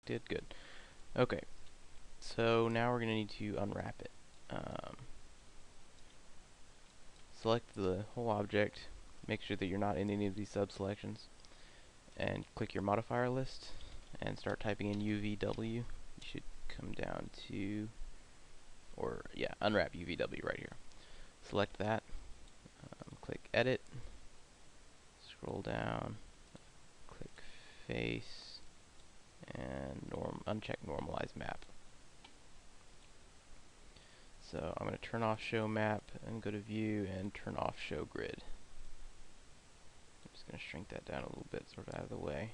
Did good. Okay, so now we're going to need to unwrap it. Select the whole object, make sure that you're not in any of these sub-selections, and click your modifier list and start typing in UVW. You should come down to, unwrap UVW right here. Select that, click edit, scroll down, click face, and uncheck normalize map. So I'm going to turn off show map and go to view and turn off show grid. I'm just going to shrink that down a little bit, sort of out of the way,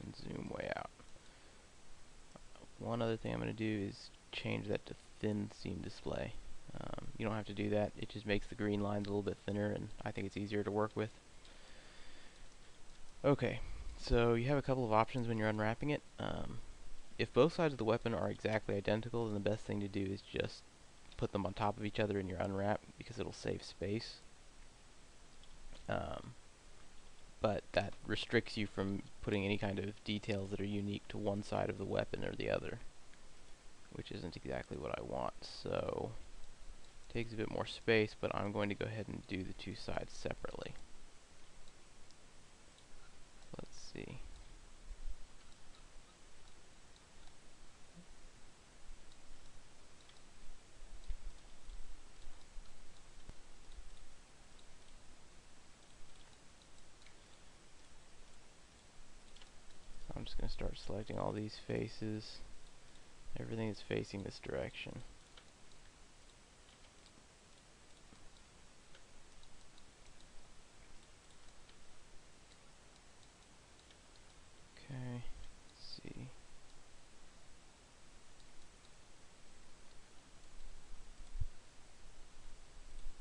and zoom way out. One other thing I'm going to do is change that to thin seam display. You don't have to do that, it just makes the green lines a little bit thinner, and I think it's easier to work with. Okay, so you have a couple of options when you're unwrapping it. If both sides of the weapon are exactly identical, then the best thing to do is just put them on top of each other in your unwrap, because it'll save space. But that restricts you from putting any kind of details that are unique to one side of the weapon or the other, which isn't exactly what I want. So it takes a bit more space, but I'm going to go ahead and do the two sides separately. Let's see. I'm just going to start selecting all these faces. Everything is facing this direction. Okay, let's see.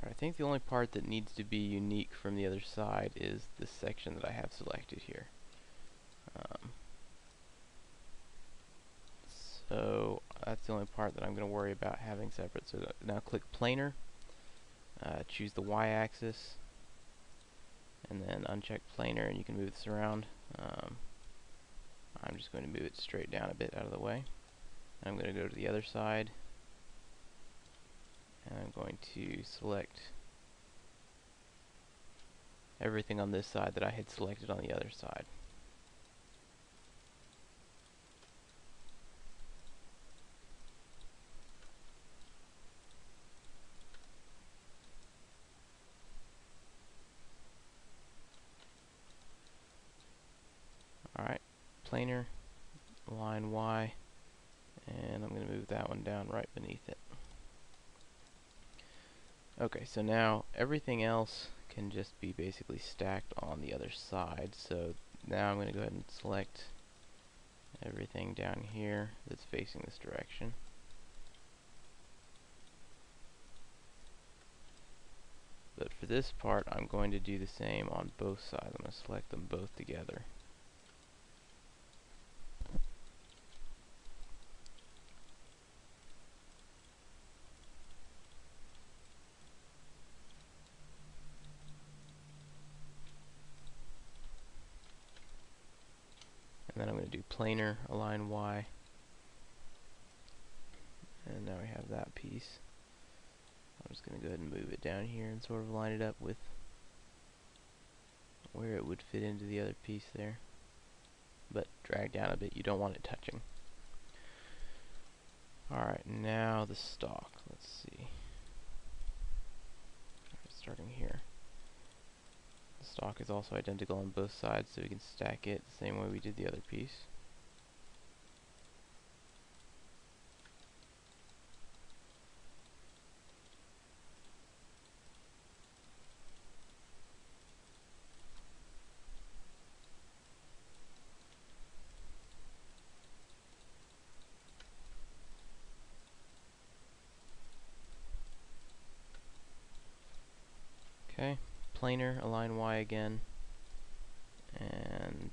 Alright, I think the only part that needs to be unique from the other side is this section that I have selected here. So that's the only part that I'm going to worry about having separate. So now click planar, choose the y-axis, and then uncheck planar, and you can move this around. I'm just going to move it straight down a bit out of the way. I'm going to go to the other side, and I'm going to select everything on this side that I had selected on the other side. Alright, planar, line Y, and I'm going to move that one down right beneath it. Okay, so now everything else can just be basically stacked on the other side. So now I'm going to go ahead and select everything down here that's facing this direction. But for this part, I'm going to do the same on both sides. I'm going to select them both together. And then I'm going to do planar, align Y. And now we have that piece. I'm just going to go ahead and move it down here and sort of line it up with where it would fit into the other piece there. But drag down a bit, you don't want it touching. Alright, now the stock. Let's see. Starting here. The stock is also identical on both sides, so we can stack it the same way we did the other piece. Okay, planar, align Y again, and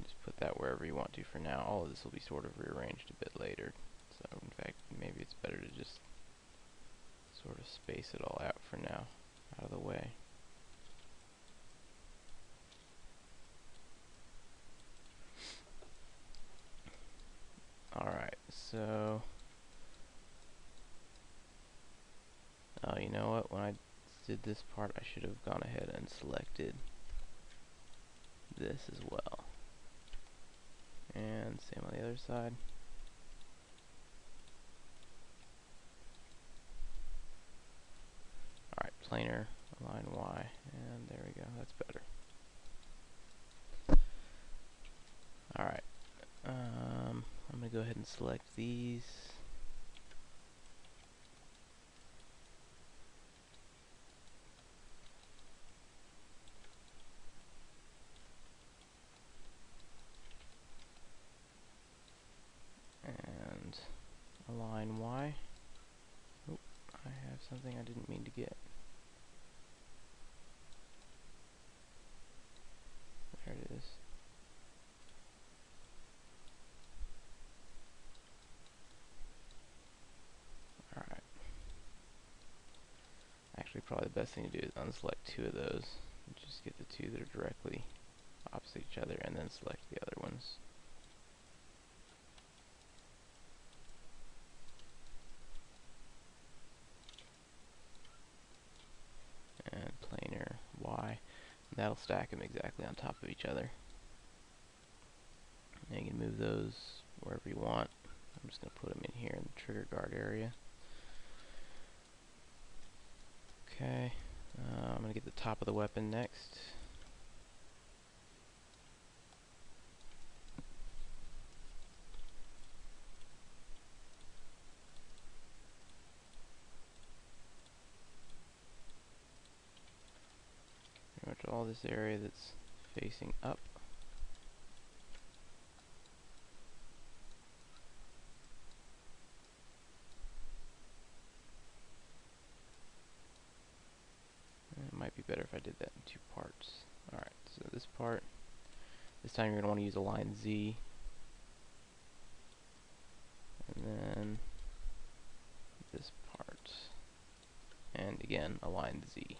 just put that wherever you want to for now. All of this will be sort of rearranged a bit later, so in fact maybe it's better to just sort of space it all out for now, out of the way. so... Oh, you know what? When I did this part, I should have gone ahead and selected this as well. And same on the other side. Alright, planar, align Y, and there we go, that's better. Alright, I'm going to go ahead and select these. And align Y. Oh, I have something I didn't mean to get. There it is. Alright. Actually, probably the best thing to do is unselect two of those. Just get the two that are directly opposite each other and then select the other ones. And planar Y. And that'll stack them exactly on top of each other. And you can move those wherever you want. I'm just going to put them in here in the trigger guard area. Okay, I'm going to get the top of the weapon next. Pretty much all this area that's facing up. It might be better if I did that in two parts. Alright, so this part, this time you're going to want to use align Z. And then this part. And again, align Z.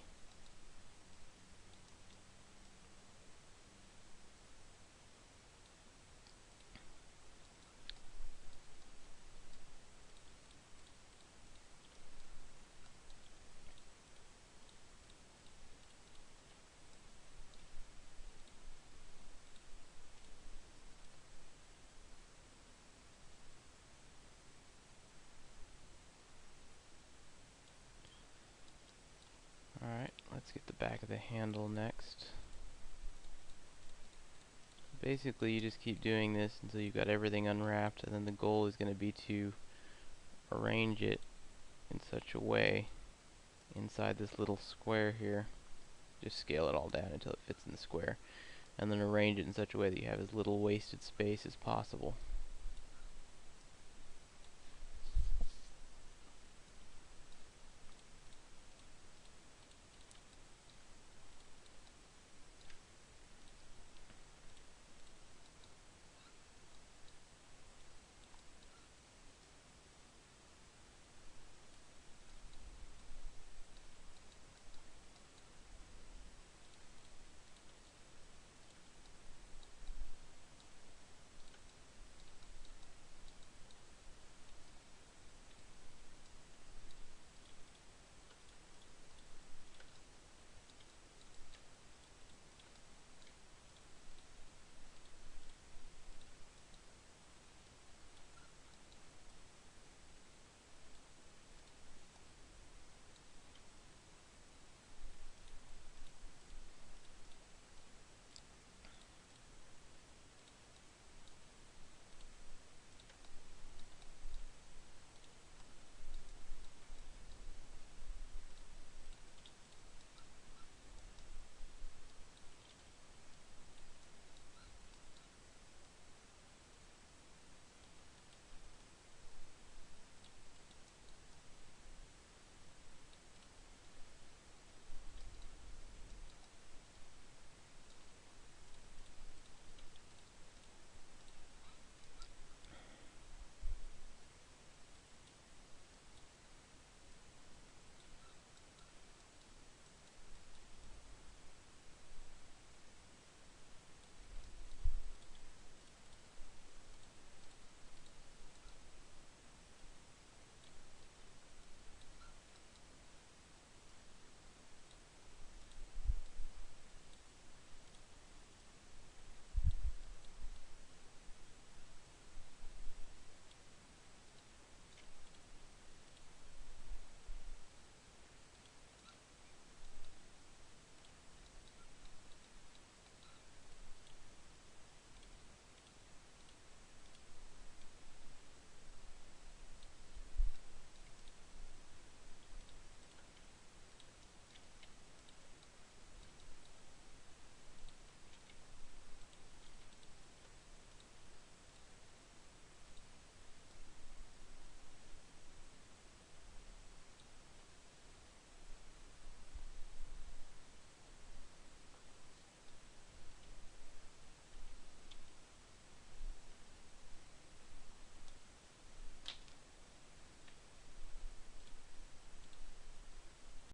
Alright, let's get the back of the handle next. Basically, you just keep doing this until you've got everything unwrapped, and then the goal is going to be to arrange it in such a way inside this little square here. Just scale it all down until it fits in the square, and then arrange it in such a way that you have as little wasted space as possible.